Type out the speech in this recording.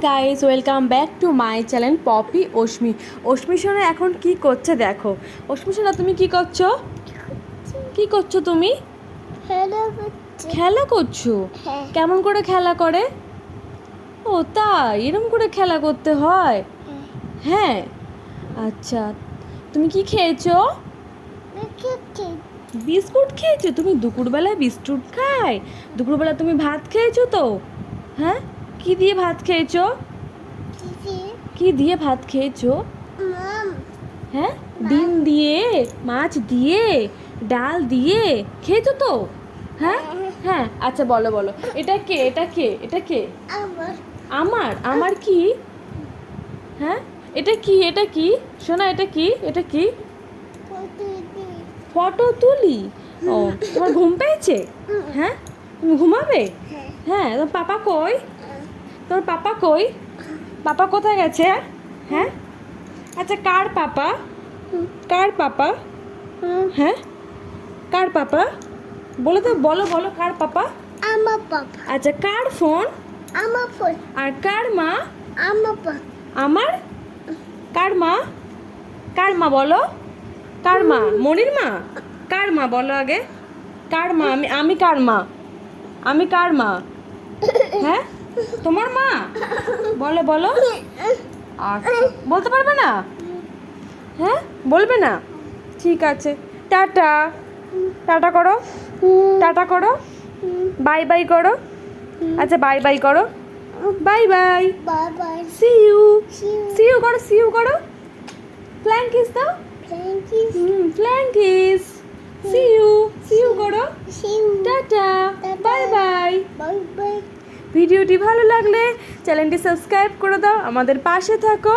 Guys, welcome back to my channel Popy Ashmi. Ashmi সোনা এখন কি করছে দেখো। অশ্মি সোনা তুমি কি করছো? কি করছো তুমি? খেলা করছো? কেমন করে খেলা করে? ও তাই, এরম করে খেলা করতে হয়? হ্যাঁ, আচ্ছা। তুমি কি খেয়েছো? বিস্কুট খেয়েছো? তুমি দুপুরবেলায় বিস্কুট খায়? দুপুরবেলা তুমি ভাত খেয়েছো তো? হ্যাঁ, কি দিয়ে ভাত খেয়েছো? কি দিয়ে ভাত খেয়েছো? হ্যাঁ, ডিম দিয়ে, মাছ দিয়ে, ডাল দিয়ে খেয়েছো তো? হ্যাঁ হ্যাঁ, আচ্ছা বলো বলো, এটা কে, এটা কে, এটা কে? আমার আমার কি? হ্যাঁ, এটা কি, এটা কি শোনা, এটা কি, এটা কি? ফটো তুলি? ও, তোমার ঘুম পেয়েছে? হ্যাঁ, তুমি ঘুমাবে? হ্যাঁ, তোমার পাপা কই? তোর পাপা কই? পাপা কোথায় গেছে? হ্যাঁ, আচ্ছা কার পাপা? কার পাপা? হ্যাঁ, কার পাপা? বলো তো, বলো বলো, কার পাপা? আমার পাপা। আচ্ছা, কার ফোন? আমার ফোন। আর কার মা? আমার পাপা। আমার? কার মা? কার মা বলো? কার মা? মনির মা? কার মা বলো আগে? কার মা? আমি কার মা? আমি কার মা? হ্যাঁ, তোমার মা? বলো বলো। আচ্ছা, বলতে পারবে না? হ্যাঁ, বলবে না? ঠিক আছে, টাটা। টাটা করো, টাটা করো, বাই বাই করো। আচ্ছা, বাই বাই করো, bye bye, bye bye. See you, See you. See you করো, সি ইউ করো, ফ্ল্যাং কিস দাও, Thank you. Flying kiss, see you করো, See you. Tata, Bye bye bye. Bye bye. ভিডিওটি ভালো লাগলে চ্যানেলটি সাবস্ক্রাইব করে দাও, আমাদের পাশে থাকো।